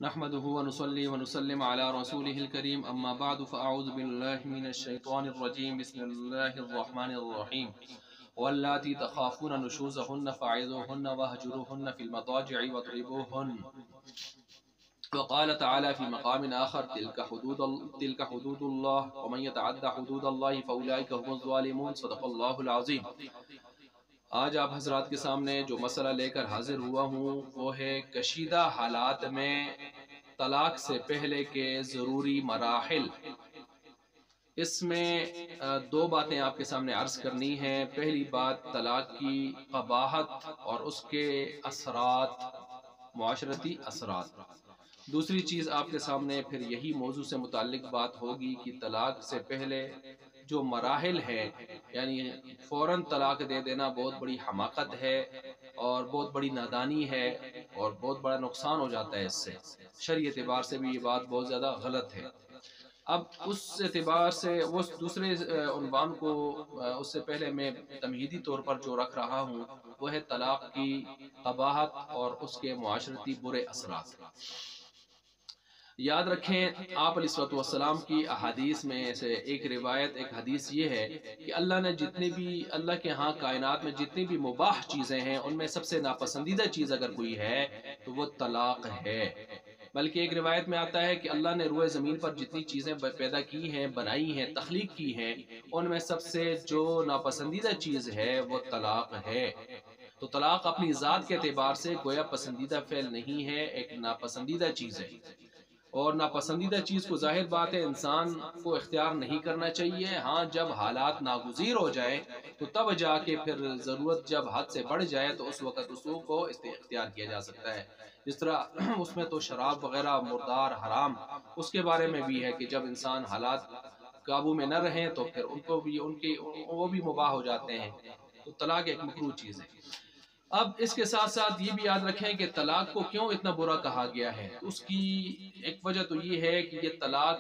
نحمده ونصلي ونسلم على رسوله الكريم أما بعد فأعوذ بالله من الشيطان الرجيم بسم الله الرحمن الرحيم واللاتي تخافون نشوزهن فعظوهن واهجروهن في المضاجع واضربوهن وقال تعالى في مقام آخر تلك حدود الله ومن يتعد حدود الله فأولئك هم الظالمون صدق الله العظيم۔ آج آپ حضرات کے سامنے جو مسئلہ لے کر حاضر ہوا ہوں وہ ہے کشیدہ حالات میں طلاق سے پہلے کے ضروری مراحل۔ اس میں دو باتیں آپ کے سامنے عرض کرنی ہیں۔ پہلی بات طلاق کی قباحت اور اس کے اثرات، معاشرتی اثرات۔ دوسری چیز آپ کے سامنے پھر یہی موضوع سے متعلق بات ہوگی کہ طلاق سے پہلے جو مراحل ہے، یعنی فوراً طلاق دے دینا بہت بڑی حماقت ہے اور بہت بڑی نادانی ہے اور بہت بڑا نقصان ہو جاتا ہے اس سے۔ شرعی اعتبار سے بھی یہ بات بہت زیادہ غلط ہے۔ اب اس اعتبار سے وہ دوسرے عنوان کو اس سے پہلے میں تمہیدی طور پر جو رکھ رہا ہوں وہ ہے طلاق کی قباحت اور اس کے معاشرتی برے اثرات۔ یاد رکھیں آپ علیہ السلام کی احادیث میں سے ایک روایت، ایک حدیث یہ ہے کہ اللہ نے اللہ کے ہاں کائنات میں جتنی بھی مباح چیزیں ہیں ان میں سب سے ناپسندیدہ چیز اگر کوئی ہے تو وہ طلاق ہے۔ بلکہ ایک روایت میں آتا ہے کہ اللہ نے روئے زمین پر جتنی چیزیں پیدا کی ہیں، بنائی ہیں، تخلیق کی ہیں، ان میں سب سے جو ناپسندیدہ چیز ہے وہ طلاق ہے۔ تو طلاق اپنی ذات کے اعتبار سے گویا پسندیدہ فعل نہیں ہے، ایک ناپسندیدہ چیز ہے، اور ناپسندیدہ چیز کو ظاہر بات ہے انسان کو اختیار نہیں کرنا چاہیے۔ ہاں جب حالات ناگزیر ہو جائیں تو تب جا کے پھر ضرورت جب حد سے بڑھ جائے تو اس وقت اس کو اختیار کیا جا سکتا ہے۔ جس طرح اس میں تو شراب وغیرہ مردار حرام، اس کے بارے میں بھی ہے کہ جب انسان حالات قابو میں نہ رہیں تو پھر ان کو بھی وہ بھی مباح ہو جاتے ہیں۔ تو طلاق ایک مکروہ چیز ہے۔ اب اس کے ساتھ ساتھ یہ بھی یاد رکھیں کہ طلاق کو کیوں اتنا برا کہا گیا ہے۔ اس کی ایک وجہ تو یہ ہے کہ یہ طلاق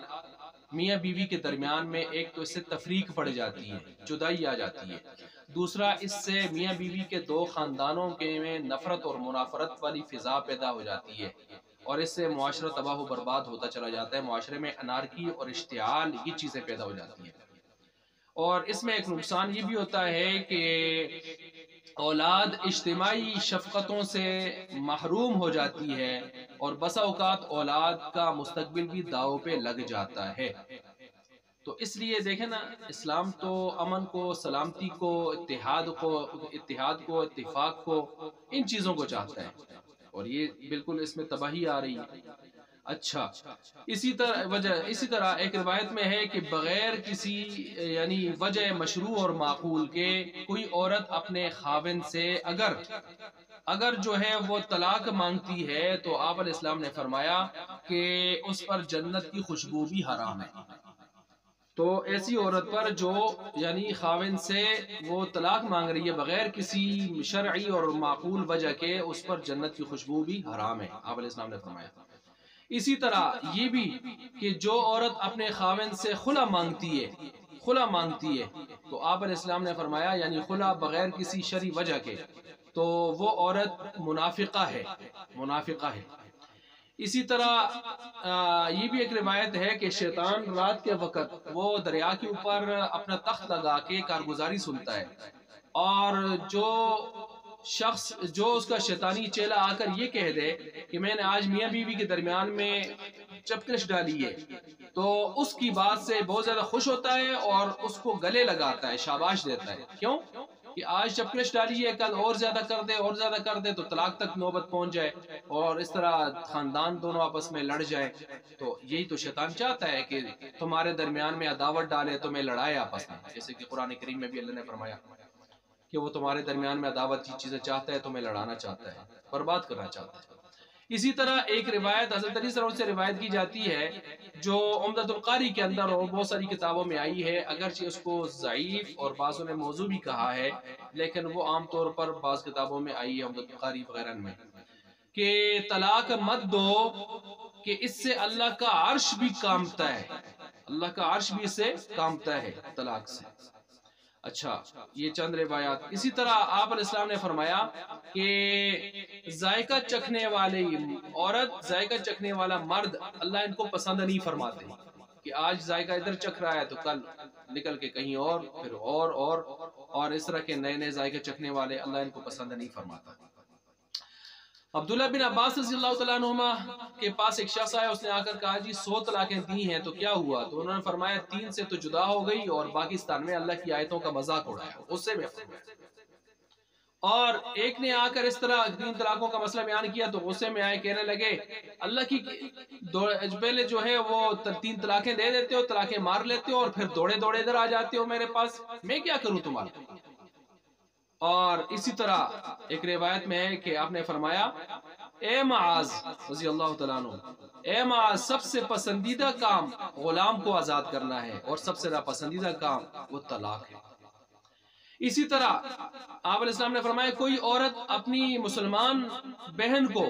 میاں بیوی کے درمیان میں ایک تو اس سے تفریق پڑ جاتی ہے، جدائی آ جاتی ہے۔ دوسرا اس سے میاں بیوی کے دو خاندانوں کے میں نفرت اور منافرت والی فضا پیدا ہو جاتی ہے، اور اس سے معاشرہ تباہ و برباد ہوتا چلا جاتا ہے۔ معاشرے میں انارکی اور اشتعال یہ چیزیں پیدا ہو جاتی ہیں۔ اور اس میں ایک نقصان یہ بھی ہوتا ہے کہ اولاد اجتماعی شفقتوں سے محروم ہو جاتی ہے، اور بسا اوقات اولاد کا مستقبل بھی داؤ پہ لگ جاتا ہے۔ تو اس لیے دیکھیں نا، اسلام تو امن کو، سلامتی کو، اتحاد کو، اتفاق کو، ان چیزوں کو چاہتا ہے، اور یہ بالکل اس میں تباہی آ رہی ہے۔ اچھا، اسی طرح ایک روایت میں ہے کہ بغیر کسی یعنی وجہ مشروع اور معقول کے کوئی عورت اپنے خاوند سے اگر جو ہے وہ طلاق مانگتی ہے تو آپ علیہ السلام نے فرمایا کہ اس پر جنت کی خوشبو بھی حرام ہے۔ تو ایسی عورت پر جو یعنی خاوند سے وہ طلاق مانگ رہی ہے بغیر کسی شرعی اور معقول وجہ کے، اس پر جنت کی خوشبو بھی حرام ہے، آپ علیہ السلام نے فرمایا۔ اسی طرح یہ بھی کہ جو عورت اپنے خاوند سے خلا مانگتی ہے تو آپ علیہ السلام نے فرمایا یعنی خلا بغیر کسی شرعی وجہ کے، تو وہ عورت منافقہ ہے۔ اسی طرح یہ بھی ایک روایت ہے کہ شیطان رات کے وقت وہ دریا کے اوپر اپنا تخت لگا کے کارگزاری سنتا ہے، اور جو اس کا شیطانی چیلا آ کر یہ کہہ دے کہ میں نے آج میاں بیوی کے درمیان میں چپکش ڈالی ہے، تو اس کی بات سے بہت زیادہ خوش ہوتا ہے اور اس کو گلے لگاتا ہے، شاباش دیتا ہے۔ کیوں کہ آج چپکش ڈالی ہے، کل اور زیادہ کر دے تو طلاق تک نوبت پہنچ جائے، اور اس طرح خاندان دونوں آپس میں لڑ جائیں۔ تو یہی تو شیطان چاہتا ہے کہ تمہارے درمیان میں عداوت ڈالے، تمہیں لڑائے آپس میں، جیسے کہ قرآن کریم میں بھی اللہ نے فرمایا کہ وہ تمہارے درمیان میں عداوت کی چیزیں چاہتا ہے، تمہیں لڑانا چاہتا ہے، برباد کرنا چاہتا ہے۔ اسی طرح ایک روایت حضرت علی صلی اللہ علیہ وسلم سے روایت کی جاتی ہے جو عمدۃ القاری کے اندر اور بہت ساری کتابوں میں آئی ہے، اگرچہ اس کو ضعیف اور بعضوں نے موضوع بھی کہا ہے، لیکن وہ عام طور پر بعض کتابوں میں آئی ہے عمدۃ القاری وغیرہ میں، کہ طلاق مت دو کہ اس سے اللہ کا عرش بھی کامتا ہے، اللہ کا عرش بھی اس سے کامتا ہے طلاق سے۔ اچھا یہ چند روایات. اسی طرح آپ علیہ السلام نے فرمایا کہ ذائقہ چکھنے والی عورت، ذائقہ چکھنے والا مرد اللہ ان کو پسند نہیں فرماتے، کہ آج ذائقہ ادھر چکھ رہا ہے تو کل نکل کے کہیں اور، پھر اور اس طرح کے نئے نئے ذائقے چکھنے والے اللہ ان کو پسند نہیں فرماتا. عبداللہ بن عباس رضی اللہ تعالیٰ عنہما کے پاس ایک شخص آیا، اس نے آ کر کہا جی 100 طلاقیں دی ہیں تو کیا ہوا؟ تو انہوں نے فرمایا 3 سے تو جدا ہو گئی اور باقی 97 اللہ کی آیتوں کا مذاق اڑایا، غصے میں. اور ایک نے آ کر اس طرح 3 طلاقوں کا مسئلہ بیان کیا تو غصے میں آئے، کہنے لگے اللہ کی پہلے جو ہے وہ 3 طلاقیں دے دیتے ہو، طلاقیں مار لیتے ہو اور پھر دوڑے دوڑے ادھر آ جاتے ہو میرے پاس، میں کیا کروں تمہارا؟ اور اسی طرح ایک روایت میں ہے کہ آپ نے فرمایا اے معاذ رضی اللہ تعالیٰ عنہ، اے معاذ سب سے پسندیدہ کام غلام کو آزاد کرنا ہے اور سب سے ناپسندیدہ کام وہ طلاق ہے. اسی طرح آپ علیہ السلام نے فرمایا کوئی عورت اپنی مسلمان بہن کو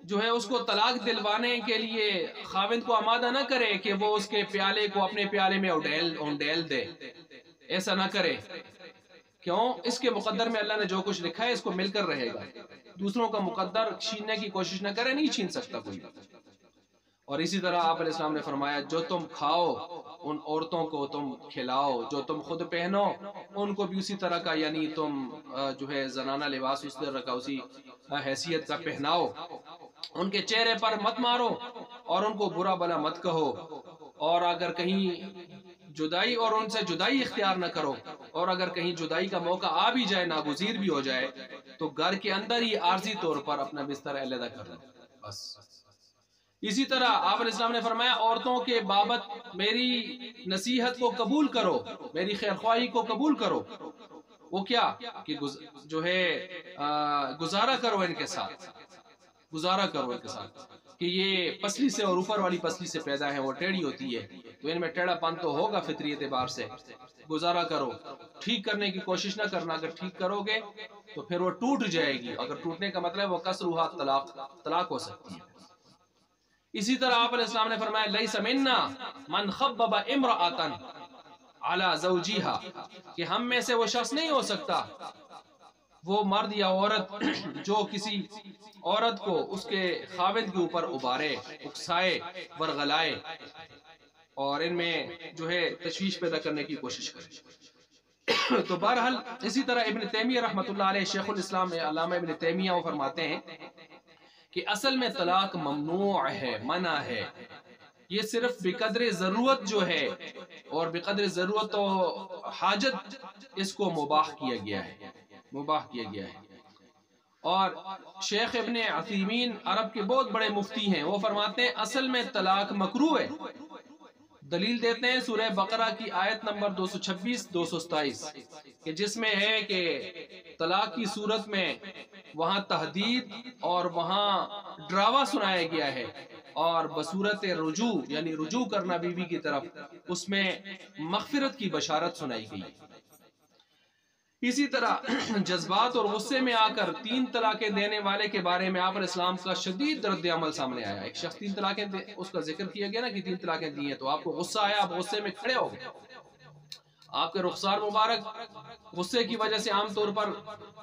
جو ہے اس کو طلاق دلوانے کے لیے خاوند کو آمادہ نہ کرے کہ وہ اس کے پیالے کو اپنے پیالے میں اونڈیل دے، ایسا نہ کرے. کیوں؟ اس کے مقدر میں اللہ نے جو کچھ لکھا ہے اس کو مل کر رہے گا. دوسروں کا مقدر چھیننے کی کوشش نہ کرے، نہیں چھین سکتا کوئی. اور اسی طرح آپ علیہ السلام نے فرمایا جو تم کھاؤ ان عورتوں کو تم کھلاؤ، جو تم خود پہنو ان کو بھی اسی طرح کا، یعنی تم جو ہے زنانہ لباس اس طرح کا اسی حیثیت کا پہناؤ. ان کے چہرے پر مت مارو اور ان کو برا بلا مت کہو، اور اگر کہیں جدائی اور ان سے جدائی اختیار نہ کرو، اور اگر کہیں جدائی کا موقع آ بھی جائے، ناگزیر بھی ہو جائے، تو گھر کے اندر ہی عارضی طور پر اپنا بستر علیحدہ کر لو بس. اسی طرح آپ علیہ السلام نے فرمایا عورتوں کے بابت میری نصیحت کو قبول کرو، میری خیرخواہی کو قبول کرو. وہ کیا کہ جو ہے گزارا کرو ان کے ساتھ، گزارا کرو ان کے ساتھ، کہ یہ پسلی سے اور اوپر والی پسلی سے پیدا ہے، وہ ٹیڑھی ہوتی ہے تو ان میں ٹیڑھا پن تو ہوگا فطری اعتبار سے. گزارا کرو، ٹھیک کرنے کی کوشش نہ کرنا، اگر ٹھیک کرو گے تو پھر وہ ٹوٹ جائے گی، اگر ٹوٹنے کا مطلب وہ کسرھا طلاق ہو سکتی ہے. اسی طرح آپ علیہ السلام نے فرمایا لیس منا من خبب امرأة علی زوجیہا، کہ ہم میں سے وہ شخص نہیں ہو سکتا، وہ مرد یا عورت جو کسی عورت کو اس کے خاوند کے اوپر ابارے، اکسائے، ورغلائے اور ان میں جو ہے تشویش پیدا کرنے کی کوشش کرے. تو بہرحال اسی طرح ابن تیمیہ رحمۃ اللہ علیہ، شیخ الاسلام علامہ ابن تیمیہ وہ فرماتے ہیں کہ اصل میں طلاق ممنوع ہے، منع ہے. یہ صرف بقدر ضرورت جو ہے، اور بقدر ضرورت و حاجت اس کو مباح کیا گیا ہے، مباح کیا گیا ہے. اور شیخ ابن عثیمین عرب کے بہت بڑے مفتی ہیں، وہ فرماتے ہیں اصل میں طلاق مکروہ ہے. دلیل دیتے ہیں سورہ بقرہ کی آیت نمبر 226 227 کہ جس میں ہے کہ طلاق کی صورت میں وہاں تہدید اور وہاں ڈراوا سنایا گیا ہے، اور بصورت رجوع یعنی رجوع کرنا بیوی کی طرف، اس میں مغفرت کی بشارت سنائی گئی. اسی طرح جذبات اور غصے میں آ کر 3 طلاقیں دینے والے کے بارے میں آپ علیہ السلام کا شدید رد عمل سامنے آیا. ایک شخص 3 طلاقیں اس کا ذکر کیا گیا نا کہ 3 طلاقیں دی ہیں، تو آپ کو غصہ آیا، آپ غصے میں کھڑے ہو گئے، آپ کے رخسار مبارک غصے کی وجہ سے عام طور پر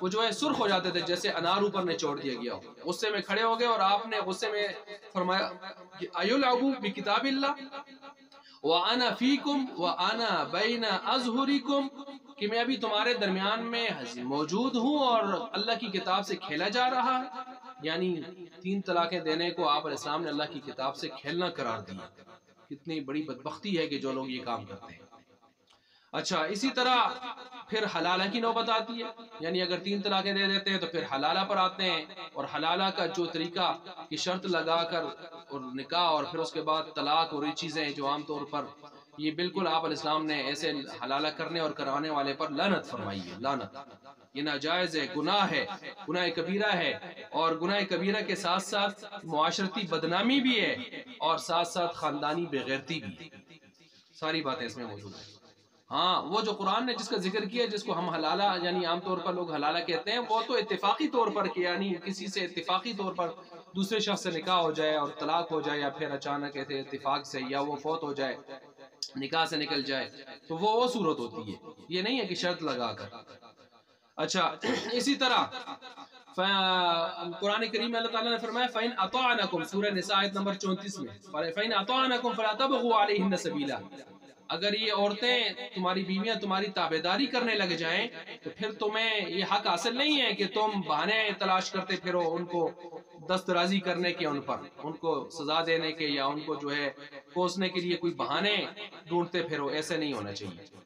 وہ جو ہے سرخ ہو جاتے تھے، جیسے انار اوپر نے چھوڑ دیا گیا ہو. غصے میں کھڑے ہو گئے اور آپ نے غصے میں فرمایا کہ ایلعبوا بکتاب اللہ وَأَنَا فِيكُمْ وَأَنَا بَيْنَ أَظْهُرِكُمْ، کہ میں ابھی تمہارے درمیان میں موجود ہوں اور اللہ کی کتاب سے کھیلا جا رہا ہے. یعنی 3 طلاقیں دینے کو آپ علیہ السلام نے اللہ کی کتاب سے کھیلنا قرار دیا. کتنی بڑی بدبختی ہے کہ جو لوگ یہ کام کرتے ہیں. اچھا اسی طرح پھر حلالہ کی نوبت آتی ہے، یعنی اگر 3 طلاقیں دے دیتے ہیں تو پھر حلالہ پر آتے ہیں، اور حلالہ کا جو طریقہ کی شرط لگا کر اور نکاح اور پھر اس کے بعد طلاق اور یہ چیزیں جو عام طور پر یہ بالکل آپ علیہ السلام نے ایسے حلالہ کرنے اور کروانے والے پر لعنت فرمائی ہے. لعنت، یہ ناجائز ہے، گناہ ہے، گناہ کبیرہ ہے، اور گناہ کبیرہ کے ساتھ ساتھ معاشرتی بدنامی بھی ہے اور ساتھ ساتھ خاندانی بے غیرتی بھی ہے. ساری باتیں اس میں موجود ہیں. ہاں وہ جو قرآن نے جس کا ذکر کیا، جس کو ہم حلالہ یعنی عام طور پر لوگ حلالہ کہتے ہیں، وہ تو اتفاقی طور پر کیا، یعنی کسی سے اتفاقی طور پر دوسرے شخص سے نکاح ہو جائے اور طلاق ہو جائے، یا پھر اچانک ایسے اتفاق سے یا وہ فوت ہو جائے نکاح سے نکل جائے تو وہ صورت ہوتی ہے، یہ نہیں ہے کہ شرط لگا کر۔ اچھا اسی طرح قرآن کریم میں اللہ تعالیٰ نے فرمایا فَإِنْ أَطَعْنَكُمْ سورہ نساء آیت نمبر 34 میں فَإِنْ أَطَعْنَكُمْ فَلَا تَبْغُوا عَلَيْهِنَّ سَبِيلًا، اگر یہ عورتیں تمہاری بیویاں تمہاری تابعداری کرنے لگ جائیں تو پھر تمہیں یہ حق حاصل نہیں ہے کہ تم بہانے تلاش کرتے پھرو ان کو دست درازی کرنے کے، ان پر ان کو سزا دینے کے، یا ان کو جو ہے کوسنے کے لیے کوئی بہانے ڈھونڈتے پھرو، ایسے نہیں ہونا چاہیے۔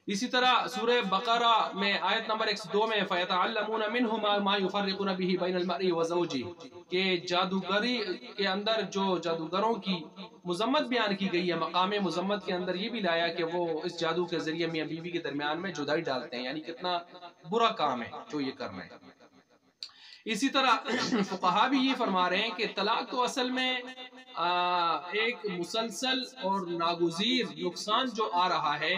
اسی طرح سورہ بقرہ میں آیت نمبر 102 میں فَيَتَعَلَّمُونَ مِنْهُ مَا يُفَرِّقُونَ بِهِ بَيْنَ الْمَرْءِ وَزَوْجِهِ، کہ جادوگری کے اندر جو جادوگروں کی مذمت بیان کی گئی ہے، مقام مذمت کے اندر یہ بھی لایا کہ وہ اس جادو کے ذریعے میاں بیوی کے درمیان میں جدائی ڈالتے ہیں، یعنی کتنا برا کام ہے جو یہ کر رہے ہیں۔ اسی طرح فقہا بھی یہ فرما رہے ہیں کہ طلاق تو اصل میں ایک مسلسل اور ناگزیر نقصان جو آ رہا ہے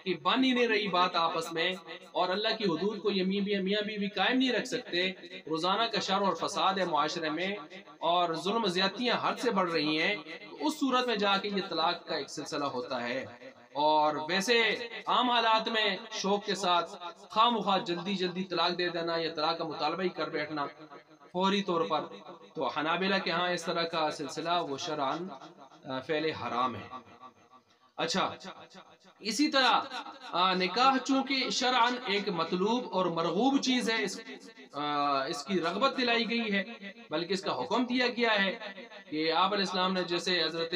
کہ بن ہی نہیں رہی بات آپس میں، اور اللہ کی حدود کو یہ میاں بیوی قائم نہیں رکھ سکتے، روزانہ کا شر اور فساد ہے معاشرے میں، اور ظلم زیادتیاں حد سے بڑھ رہی ہیں، تو اس صورت میں جا کے یہ طلاق کا ایک سلسلہ ہوتا ہے۔ اور ویسے عام حالات میں شوق کے ساتھ خواہ مخواہ جلدی طلاق دے دینا یا طلاق کا مطالبہ ہی کر بیٹھنا فوری طور پر، تو حنابلہ کے ہاں اس طرح کا سلسلہ وہ شرعاً فعل حرام ہے۔ اچھا اسی طرح نکاح چونکہ شرعاً ایک مطلوب اور مرغوب چیز ہے، اس کی رغبت دلائی گئی ہے، بلکہ اس کا حکم دیا گیا ہے کہ آپ علیہ السلام نے جیسے حضرت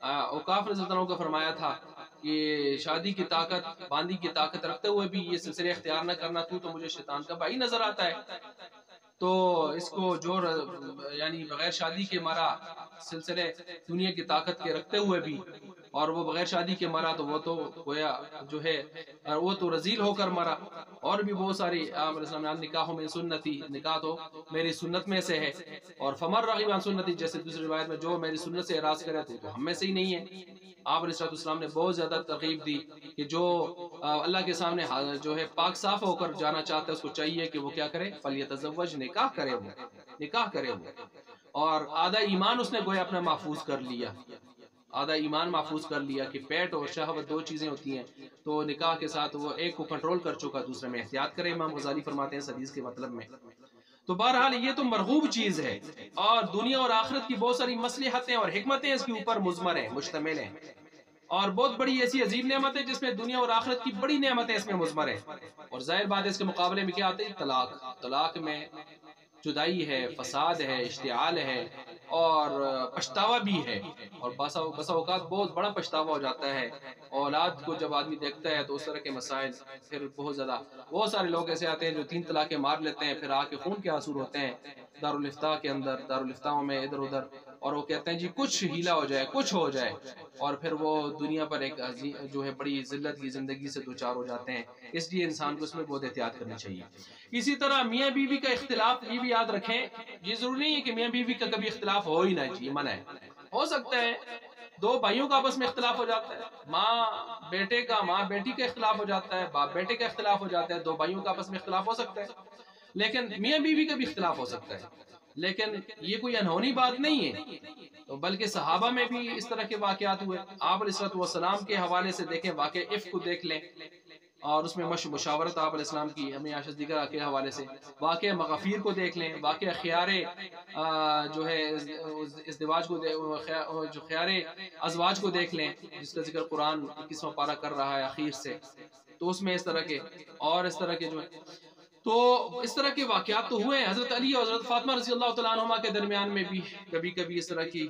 اوقاف رضی اللہ عنہ کو فرمایا تھا کہ شادی کی طاقت باندی کی طاقت رکھتے ہوئے بھی یہ سلسلے اختیار نہ کرنا، تو مجھے شیطان کا بھائی نظر آتا ہے۔ تو اس کو جو یعنی بغیر شادی کے مرا سلسلے دنیا کی طاقت کے رکھتے ہوئے بھی، اور وہ بغیر شادی کے مرا تو وہ تو گویا جو ہے وہ تو رذیل ہو کر مرا۔ اور بھی بہت ساری آپ علیہ السلام نکاح من سنتی، نکاح تو میری سنت میں سے ہے، اور فمن رغب عن سنتی جیسے دوسری روایت میں جو میری سنت سے اعراض کرے تو ہم میں سے ہی نہیں ہے۔ آپ علیہ السلام نے بہت زیادہ ترغیب دی کہ جو اللہ کے سامنے جو ہے پاک صاف ہو کر جانا چاہتا ہے اس کو چاہیے کہ وہ کیا کرے، فلیتزوج، نکاح کرے وہ، اور آدھا ایمان اس نے گویا اپنا محفوظ کر لیا، آدھا ایمان محفوظ کر لیا کہ پیٹ اور شہوت دو چیزیں ہوتی ہیں، تو نکاح کے ساتھ وہ ایک کو کنٹرول کر چکا، دوسرے میں احتیاط کرے، امام غزالی فرماتے ہیں اس حدیث کے مطلب میں۔ تو بہرحال یہ تو مرغوب چیز ہے، اور دنیا اور آخرت کی بہت ساری مصلحتیں اور حکمتیں اس کے اوپر مضمر ہیں، مشتمل ہیں، اور بہت بڑی ایسی عظیم نعمت ہے جس میں دنیا اور آخرت کی بڑی نعمتیں اس میں مضمر ہیں۔ اور ظاہر بات ہے اس کے مقابلے میں کیا آتے ہیں، طلاق میں جدائی ہے، فساد ہے، اشتعال ہے، اور پچھتاوا بھی ہے، اور بسا اوقات بہت بڑا پچھتاوا ہو جاتا ہے۔ اولاد کو جب آدمی دیکھتا ہے تو اس طرح کے مسائل پھر بہت سارے لوگ ایسے آتے ہیں جو 3 طلاقیں مار لیتے ہیں، پھر آ کے خون کے آنسو ہوتے ہیں دارالفتاء کے اندر، دارالفتاءوں میں ادھر ادھر، اور وہ کہتے ہیں جی کچھ ہیلا ہو جائے، کچھ ہو جائے، اور پھر وہ دنیا پر ایک جو ہے بڑی ذلت کی زندگی سے دوچار ہو جاتے ہیں۔ اس لیے انسان کو اس میں بہت احتیاط کرنی چاہیے۔ اسی طرح میاں بیوی کا اختلاف یہ بھی یاد رکھیں، یہ ضروری نہیں ہے کہ میاں بیوی کا کبھی اختلاف ہو ہی نہ، جی منع ہے، ہو سکتا ہے 2 بھائیوں کا آپس میں اختلاف ہو جاتا ہے، ماں بیٹے کا اختلاف ہو جاتا ہے، باپ بیٹے کا اختلاف ہو جاتا ہے، 2 بھائیوں کا آپس میں اختلاف ہو سکتا ہے، لیکن میاں بیوی کا بھی اختلاف ہو سکتا ہے، لیکن یہ کوئی انہونی بات نہیں ہے، تو بلکہ صحابہ میں بھی اس طرح کے واقعات ہوئے۔ آپ علیہ السلام کے حوالے سے دیکھیں، واقع عفق کو دیکھ لیں، اور اس میں مشاورت آپ علیہ السلام کی ہمیں عاشق دیگر کے حوالے سے، واقع مغافیر کو دیکھ لیں، واقع خیار جو ہے ازدواج کو جو خیار ازواج کو دیکھ لیں، جس کا ذکر قرآن 21واں پارہ کر رہا ہے اخیر سے، تو اس میں اس طرح کے اور اس طرح کے جو ہے، تو اس طرح کے واقعات تو ہوئے ہیں۔ حضرت علی اور حضرت فاطمہ رضی اللہ تعالیٰ عنہما کے درمیان میں بھی کبھی اس طرح کی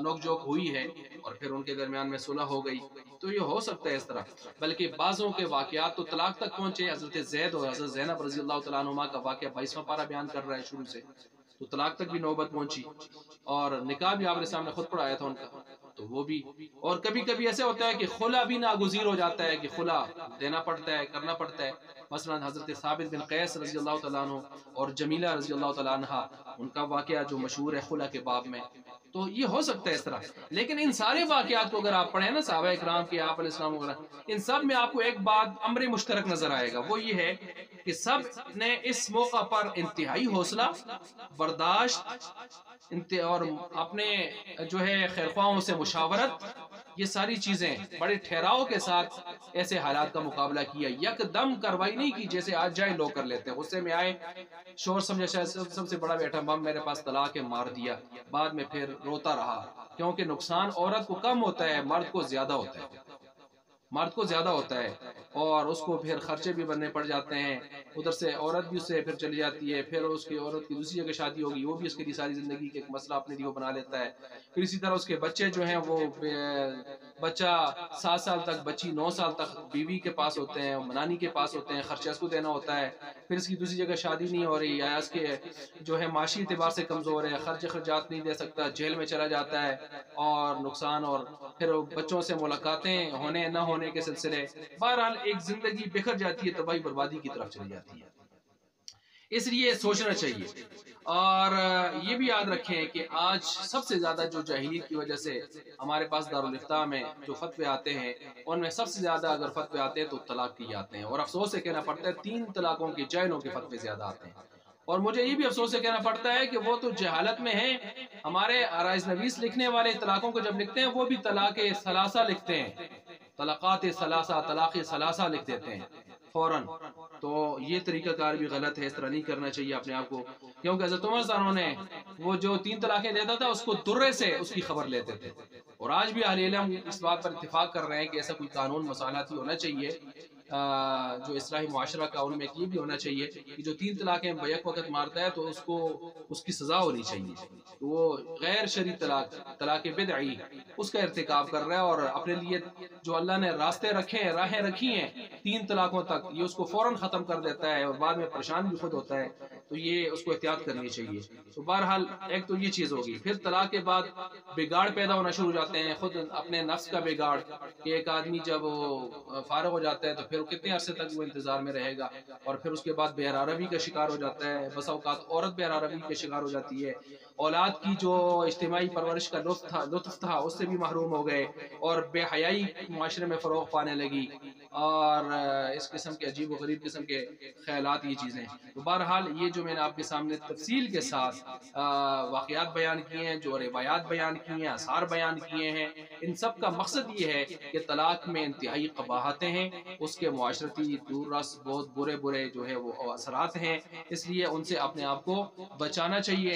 نوک جھوک ہوئی ہے، اور پھر ان کے درمیان میں صلح ہو گئی، تو یہ ہو سکتا ہے اس طرح۔ بلکہ بعضوں کے واقعات تو طلاق تک پہنچے، حضرت زید اور حضرت زینب رضی اللہ تعالیٰ عنہما کا واقعہ 22واں پارہ بیان کر رہا ہے شروع سے، تو طلاق تک بھی نوبت پہنچی، اور نکاح بھی آپ نے سامنے خود پڑھایا تھا ان کا، تو وہ بھی، اور کبھی ایسے ہوتا ہے کہ خلا بھی ناگزیر ہو جاتا ہے، کہ خلا دینا پڑتا ہے، کرنا پڑتا ہے۔ مثلا حضرت ثابت بن قیس رضی اللہ تعالیٰ عنہ اور جمیلہ رضی اللہ تعالیٰ عنہ، ان کا واقعہ جو مشہور ہے خلا کے باب میں، تو یہ ہو سکتا ہے اس طرح۔ لیکن ان سارے واقعات کو اگر آپ پڑھیں نا صحابہ اکرام کے، آپ علیہ السلام وغیرہ، ان سب میں آپ کو ایک بات امر مشترک نظر آئے گا، وہ یہ ہے کہ سب نے اس موقع پر انتہائی حوصلہ برداشت اور اپنے جو ہے خیرخواہوں سے مشاورت یہ ساری چیزیں بڑے ٹھہراؤ کے ساتھ ایسے حالات کا مقابلہ کیا، یکدم کارروائی نہیں کی جیسے آج جائے لوگ کر لیتے ہیں، غصے میں آئے، شور سمجھا شاید سب سے بڑا بیٹا بم میرے پاس طلاق ہے، مار دیا، بعد میں پھر روتا رہا، کیونکہ نقصان عورت کو کم ہوتا ہے، مرد کو زیادہ ہوتا ہے، مرد کو زیادہ ہوتا ہے، اور اس کو پھر خرچے بھی بننے پڑ جاتے ہیں، ادھر سے عورت بھی اس سے پھر چلی جاتی ہے، پھر اس کی عورت کی دوسری جگہ شادی ہوگی، وہ بھی اس کے لیے ساری زندگی کے ایک مسئلہ اپنے لیے وہ بنا لیتا ہے، پھر اسی طرح اس کے بچے جو ہیں وہ بچہ 7 سال تک، بچی 9 سال تک بیوی کے پاس ہوتے ہیں، نانی کے پاس ہوتے ہیں، خرچہ اس کو دینا ہوتا ہے، پھر اس کی دوسری جگہ شادی نہیں ہو رہی، یا اس کے جو ہے معاشی اعتبار سے کمزور ہے، خرچات نہیں دے سکتا، جیل میں چلا جاتا ہے، اور نقصان، اور پھر بچوں سے ملاقاتیں ہونے نہ ہونے کے سلسلے، بہرحال ایک زندگی بکھر جاتی ہے، تباہی بربادی کی طرف چلی جاتی ہے۔ اس لیے سوچنا چاہیے، اور یہ بھی یاد رکھیں کہ آج سب سے زیادہ جو جاہلیت کی وجہ سے ہمارے پاس دارالافتاء میں جو فتوے آتے ہیں، ان میں سب سے زیادہ اگر فتوے آتے ہیں تو طلاق کی جاتے ہیں، اور افسوس سے کہنا پڑتا ہے 3 طلاقوں کے جائنوں کے فتوے زیادہ آتے ہیں، اور مجھے یہ بھی افسوس سے کہنا پڑتا ہے کہ وہ تو جہالت میں ہیں، ہمارے عرائض نویس لکھنے والے طلاقوں کو جب لکھتے ہیں وہ بھی طلاق ثلاثہ لکھتے ہیں، طلاقات ثلاثہ، طلاق ثلاثہ لکھ دیتے ہیں فوراً، تو یہ طریقہ کار بھی غلط ہے، اس طرح نہیں کرنا چاہیے اپنے آپ کو، کیونکہ حضرت عمر صاحب نے وہ جو 3 طلاقیں دیتا تھا اس کو درے سے اس کی خبر لیتے تھے، اور آج بھی اہل علم اس بات پر اتفاق کر رہے ہیں کہ ایسا کوئی قانون مصالحاتی ہونا چاہیے جو اصلاحی معاشرہ کا، ان میں یہ بھی ہونا چاہیے کہ جو 3 طلاقیں بیک وقت مارتا ہے تو اس کی سزا ہونی چاہیے، تو وہ غیر شرعی طلاق بدعی اس کا ارتکاب کر رہا ہے، اور اپنے لیے جو اللہ نے راستے رکھے ہیں، راہیں رکھی ہیں 3 طلاقوں تک، یہ اس کو فوراً ختم کر دیتا ہے، اور بعد میں پریشان بھی خود ہوتا ہے، تو یہ اس کو احتیاط کرنی چاہیے۔ تو بہرحال ایک تو یہ چیز ہوگی، پھر طلاق کے بعد بگاڑ پیدا ہونا شروع ہو جاتے ہیں، خود اپنے نفس کا بگاڑ، کہ ایک آدمی جب فارغ ہو جاتا ہے تو پھر کتنے عرصے تک وہ انتظار میں رہے گا، اور پھر اس کے بعد بے حرارگی کا شکار ہو جاتا ہے، بسا اوقات عورت بے حرارگی کا شکار ہو جاتی ہے، اولاد کی جو اجتماعی پرورش کا لطف تھا اس سے بھی محروم ہو گئے، اور بے حیائی معاشرے میں فروغ پانے لگی، اور اس قسم کے عجیب و غریب قسم کے خیالات، یہ چیزیں، تو بہرحال یہ جو میں نے آپ کے سامنے تفصیل کے ساتھ واقعات بیان کیے ہیں، جو روایات بیان کی ہیں، آثار بیان کیے ہیں، ان سب کا مقصد یہ ہے کہ طلاق میں انتہائی قباحتیں ہیں، اس کے معاشرتی دور رس بہت برے جو ہے وہ اثرات ہیں، اس لیے ان سے اپنے آپ کو بچانا چاہیے۔